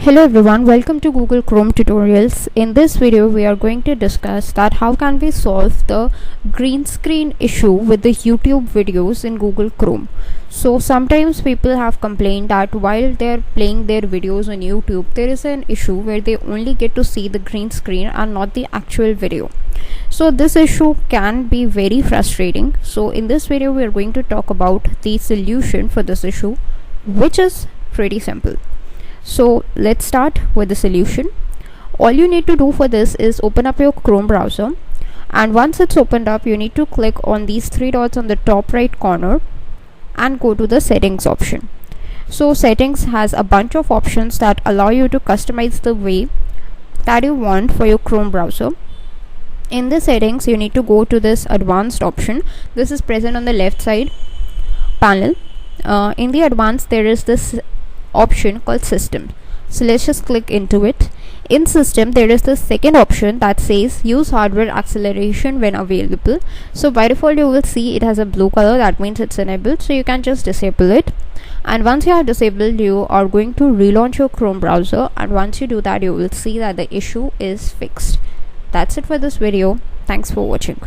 Hello everyone, welcome to Google Chrome tutorials. In this video we are going to discuss that how can we solve the green screen issue with the YouTube videos in Google Chrome. So sometimes people have complained that while they're playing their videos on YouTube, there is an issue where they only get to see the green screen and not the actual video. So this issue can be very frustrating. So in this video we are going to talk about the solution for this issue, which is pretty simple. So let's start with the solution. All you need to do for this is open up your Chrome browser, and once it's opened up you need to click on these three dots on the top right corner and go to the settings option. So settings has a bunch of options that allow you to customize the way that you want for your Chrome browser. In the settings you need to go to this advanced option. This is present on the left side panel. In the advanced there is this option called system, so let's just click into it. In system there is the second option that says use hardware acceleration when available. So by default you will see it has a blue color, that means it's enabled, so you can just disable it. And once you have disabled, you are going to relaunch your Chrome browser, and once you do that you will see that the issue is fixed. That's it for this video. Thanks for watching.